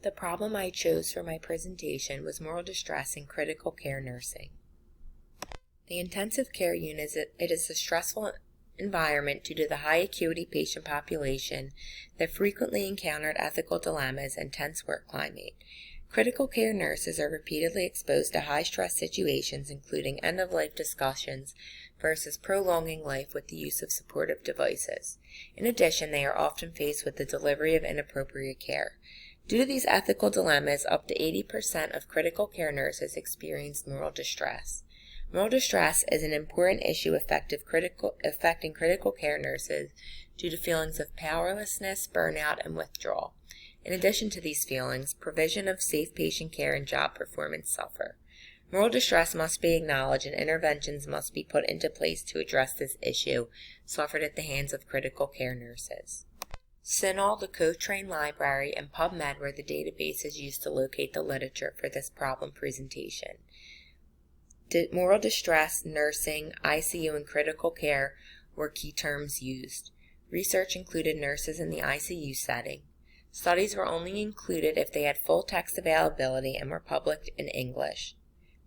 The problem I chose for my presentation was moral distress in critical care nursing. The intensive care unit is a stressful environment due to the high acuity patient population that frequently encountered ethical dilemmas and tense work climate. Critical care nurses are repeatedly exposed to high-stress situations, including end-of-life discussions versus prolonging life with the use of supportive devices. In addition, they are often faced with the delivery of inappropriate care. Due to these ethical dilemmas, up to 80% of critical care nurses experience moral distress. Moral distress is an important issue affecting critical care nurses due to feelings of powerlessness, burnout, and withdrawal. In addition to these feelings, provision of safe patient care and job performance suffer. Moral distress must be acknowledged and interventions must be put into place to address this issue suffered at the hands of critical care nurses. CINAHL, the Cochrane Library, and PubMed were the databases used to locate the literature for this problem presentation. Moral distress, nursing, ICU, and critical care were key terms used. Research included nurses in the ICU setting. Studies were only included if they had full text availability and were published in English.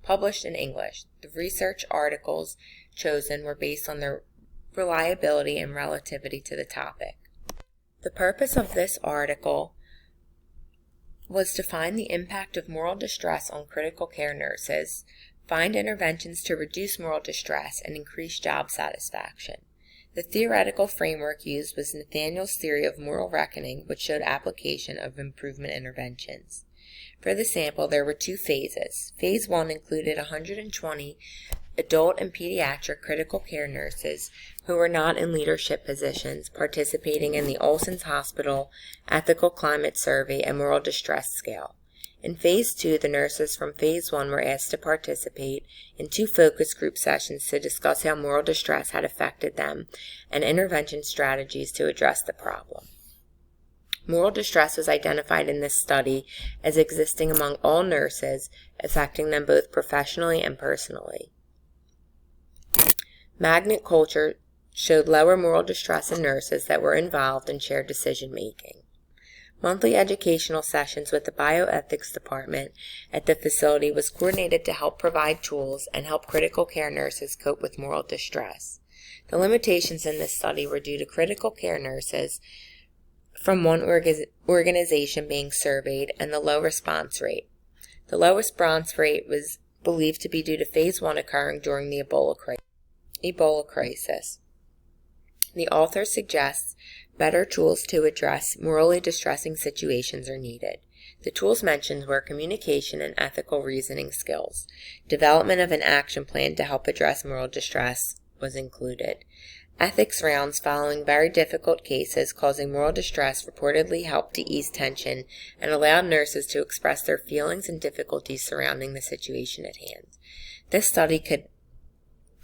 The research articles chosen were based on their reliability and relativity to the topic. The purpose of this article was to find the impact of moral distress on critical care nurses, find interventions to reduce moral distress, and increase job satisfaction. The theoretical framework used was Nathaniel's theory of moral reckoning, which showed application of improvement interventions. For the sample, there were two phases. Phase 1 included 120 adult and pediatric critical care nurses who were not in leadership positions participating in the Olson's Hospital Ethical Climate Survey and Moral Distress Scale. In Phase 2, the nurses from Phase 1 were asked to participate in 2 focus group sessions to discuss how moral distress had affected them and intervention strategies to address the problem. Moral distress was identified in this study as existing among all nurses, affecting them both professionally and personally. Magnet culture showed lower moral distress in nurses that were involved in shared decision-making. Monthly educational sessions with the bioethics department at the facility was coordinated to help provide tools and help critical care nurses cope with moral distress. The limitations in this study were due to critical care nurses from one organization being surveyed and the low response rate. The low response rate was believed to be due to Phase 1 occurring during the Ebola crisis. The author suggests better tools to address morally distressing situations are needed. The tools mentioned were communication and ethical reasoning skills. Development of an action plan to help address moral distress was included. Ethics rounds following very difficult cases causing moral distress reportedly helped to ease tension and allowed nurses to express their feelings and difficulties surrounding the situation at hand. This study could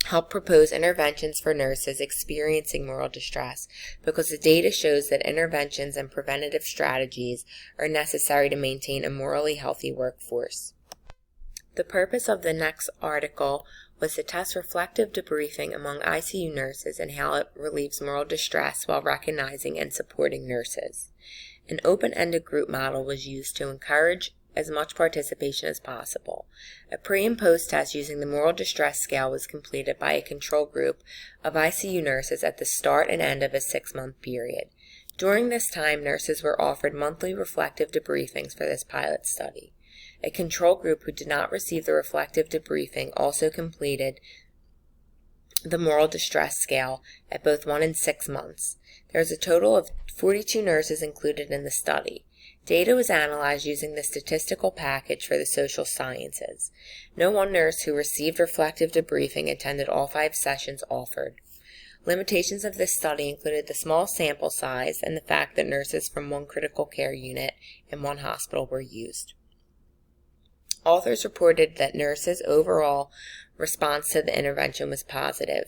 help propose interventions for nurses experiencing moral distress because the data shows that interventions and preventative strategies are necessary to maintain a morally healthy workforce. The purpose of the next article was to test reflective debriefing among ICU nurses and how it relieves moral distress while recognizing and supporting nurses. An open-ended group model was used to encourage as much participation as possible. A pre- and post-test using the moral distress scale was completed by a control group of ICU nurses at the start and end of a 6-month period. During this time, nurses were offered monthly reflective debriefings for this pilot study. A control group who did not receive the reflective debriefing also completed the moral distress scale at both 1 and 6 months. There was a total of 42 nurses included in the study. Data was analyzed using the statistical package for the social sciences. No one nurse who received reflective debriefing attended all 5 sessions offered. Limitations of this study included the small sample size and the fact that nurses from one critical care unit in one hospital were used. Authors reported that nurses' overall response to the intervention was positive.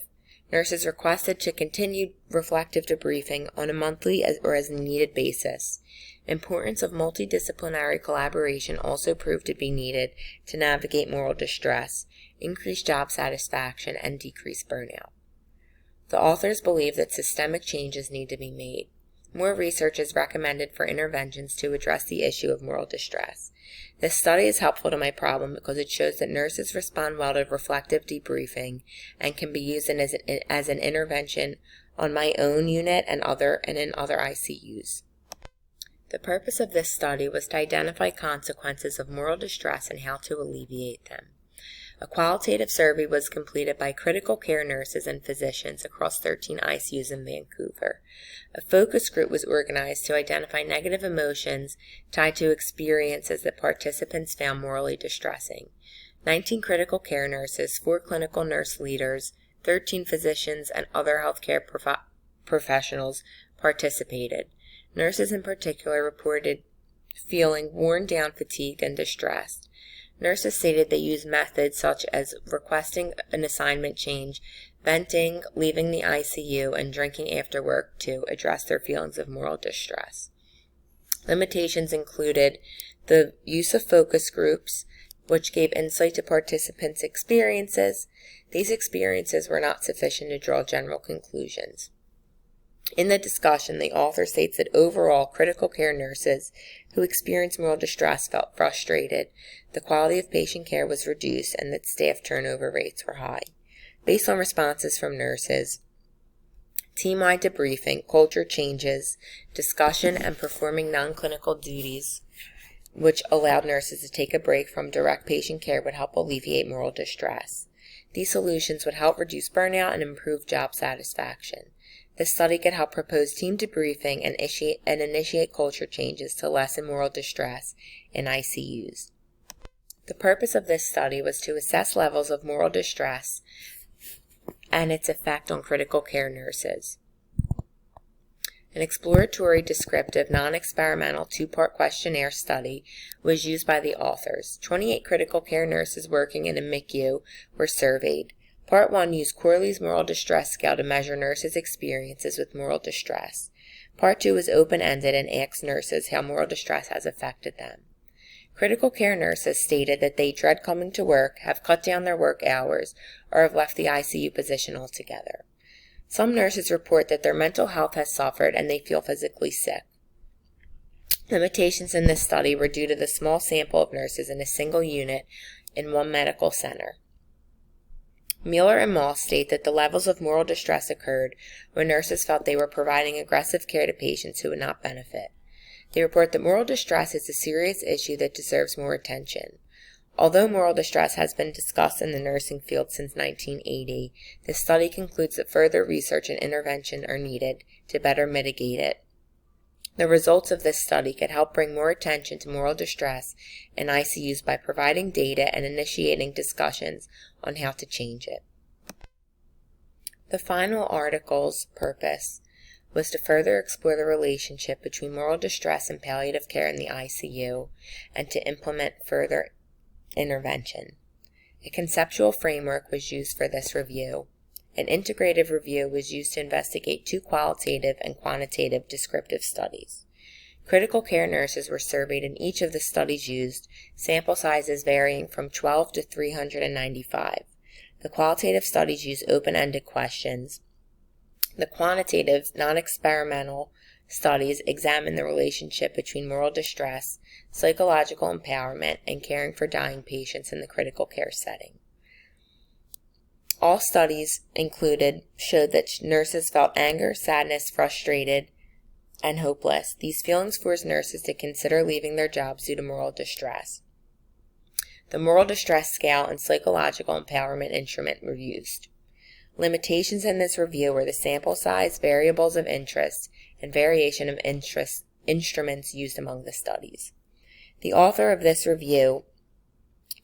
Nurses requested to continue reflective debriefing on a monthly or as needed basis. Importance of multidisciplinary collaboration also proved to be needed to navigate moral distress, increase job satisfaction, and decrease burnout. The authors believe that systemic changes need to be made. More research is recommended for interventions to address the issue of moral distress. This study is helpful to my problem because it shows that nurses respond well to reflective debriefing and can be used as an intervention on my own unit and in other ICUs. The purpose of this study was to identify consequences of moral distress and how to alleviate them. A qualitative survey was completed by critical care nurses and physicians across 13 ICUs in Vancouver. A focus group was organized to identify negative emotions tied to experiences that participants found morally distressing. 19 critical care nurses, 4 clinical nurse leaders, 13 physicians, and other healthcare professionals participated. Nurses in particular reported feeling worn down, fatigued, and distressed. Nurses stated they used methods such as requesting an assignment change, venting, leaving the ICU, and drinking after work to address their feelings of moral distress. Limitations included the use of focus groups, which gave insight to participants' experiences. These experiences were not sufficient to draw general conclusions. In the discussion, the author states that overall, critical care nurses who experienced moral distress felt frustrated, the quality of patient care was reduced, and that staff turnover rates were high. Based on responses from nurses, team-wide debriefing, culture changes, discussion, and performing non-clinical duties, which allowed nurses to take a break from direct patient care, would help alleviate moral distress. These solutions would help reduce burnout and improve job satisfaction. This study could help propose team debriefing and initiate culture changes to lessen moral distress in ICUs. The purpose of this study was to assess levels of moral distress and its effect on critical care nurses. An exploratory, descriptive, non-experimental, 2-part questionnaire study was used by the authors. 28 critical care nurses working in a MICU were surveyed. Part 1 used Corley's Moral Distress Scale to measure nurses' experiences with moral distress. Part 2 was open-ended and asked nurses how moral distress has affected them. Critical care nurses stated that they dread coming to work, have cut down their work hours, or have left the ICU position altogether. Some nurses report that their mental health has suffered and they feel physically sick. Limitations in this study were due to the small sample of nurses in a single unit in one medical center. Mueller and Moss state that the levels of moral distress occurred when nurses felt they were providing aggressive care to patients who would not benefit. They report that moral distress is a serious issue that deserves more attention. Although moral distress has been discussed in the nursing field since 1980, the study concludes that further research and intervention are needed to better mitigate it. The results of this study could help bring more attention to moral distress in ICUs by providing data and initiating discussions on how to change it. The final article's purpose was to further explore the relationship between moral distress and palliative care in the ICU and to implement further intervention. A conceptual framework was used for this review. An integrative review was used to investigate 2 qualitative and quantitative descriptive studies. Critical care nurses were surveyed in each of the studies used, sample sizes varying from 12 to 395. The qualitative studies used open-ended questions. The quantitative, non-experimental studies examine the relationship between moral distress, psychological empowerment, and caring for dying patients in the critical care setting. All studies showed that nurses felt anger, sadness, frustrated, and hopeless. These feelings forced nurses to consider leaving their jobs due to moral distress. The Moral Distress Scale and Psychological Empowerment Instrument were used. Limitations in this review were the sample size, variables of interest, and variation of interest instruments used among the studies. The author of this review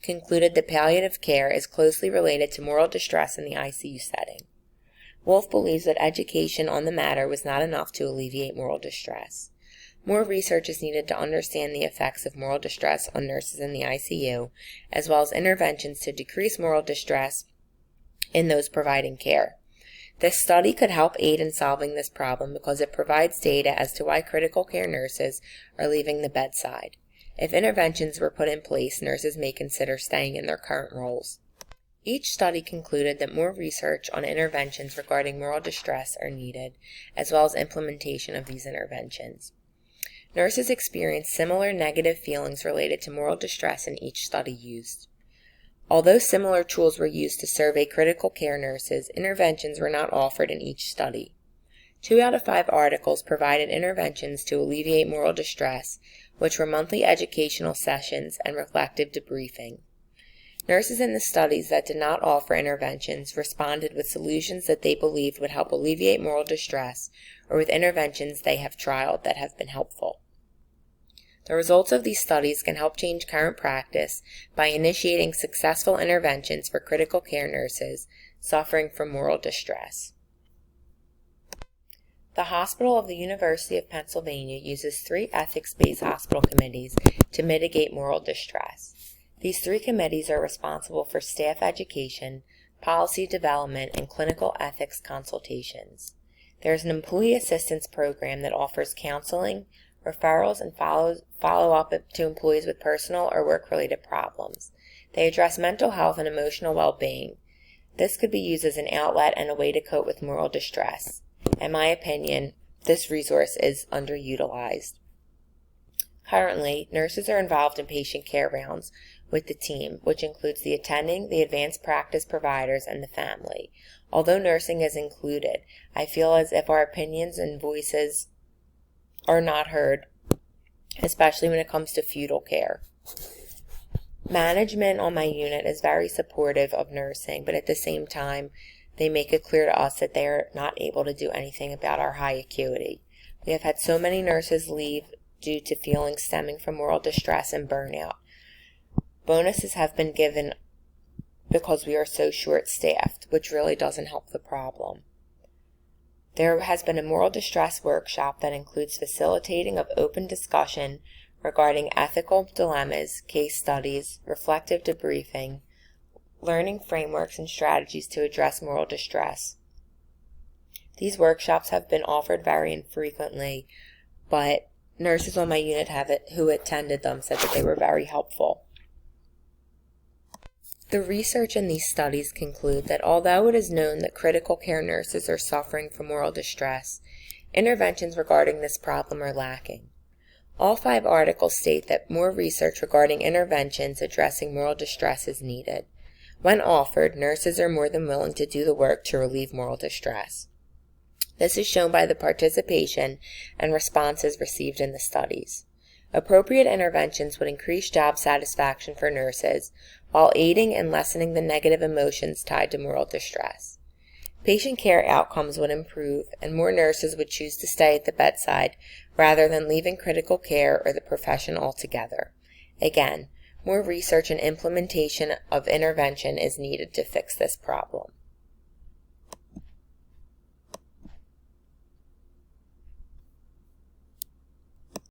concluded that palliative care is closely related to moral distress in the ICU setting. Wolf believes that education on the matter was not enough to alleviate moral distress. More research is needed to understand the effects of moral distress on nurses in the ICU, as well as interventions to decrease moral distress in those providing care. This study could help aid in solving this problem because it provides data as to why critical care nurses are leaving the bedside. If interventions were put in place, nurses may consider staying in their current roles. Each study concluded that more research on interventions regarding moral distress are needed, as well as implementation of these interventions. Nurses experienced similar negative feelings related to moral distress in each study used. Although similar tools were used to survey critical care nurses, interventions were not offered in each study. 2 out of 5 articles provided interventions to alleviate moral distress, which were monthly educational sessions and reflective debriefing. Nurses in the studies that did not offer interventions responded with solutions that they believed would help alleviate moral distress, or with interventions they have trialed that have been helpful. The results of these studies can help change current practice by initiating successful interventions for critical care nurses suffering from moral distress. The Hospital of the University of Pennsylvania uses 3 ethics-based hospital committees to mitigate moral distress. These 3 committees are responsible for staff education, policy development, and clinical ethics consultations. There is an employee assistance program that offers counseling, referrals, and follow-up to employees with personal or work-related problems. They address mental health and emotional well-being. This could be used as an outlet and a way to cope with moral distress. In my opinion, this resource is underutilized. Currently, nurses are involved in patient care rounds with the team, which includes the attending, the advanced practice providers, and the family. Although nursing is included, I feel as if our opinions and voices are not heard, especially when it comes to fetal care. Management on my unit is very supportive of nursing, but at the same time, they make it clear to us that they are not able to do anything about our high acuity. We have had so many nurses leave due to feelings stemming from moral distress and burnout. Bonuses have been given because we are so short-staffed, which really doesn't help the problem. There has been a moral distress workshop that includes facilitating of open discussion regarding ethical dilemmas, case studies, reflective debriefing, learning frameworks and strategies to address moral distress. These workshops have been offered very infrequently, but nurses on my unit who attended them said that they were very helpful. The research in these studies conclude that although it is known that critical care nurses are suffering from moral distress, interventions regarding this problem are lacking. All 5 articles state that more research regarding interventions addressing moral distress is needed. When offered, nurses are more than willing to do the work to relieve moral distress. This is shown by the participation and responses received in the studies. Appropriate interventions would increase job satisfaction for nurses while aiding and lessening the negative emotions tied to moral distress. Patient care outcomes would improve, and more nurses would choose to stay at the bedside rather than leaving critical care or the profession altogether. Again, more research and implementation of intervention is needed to fix this problem.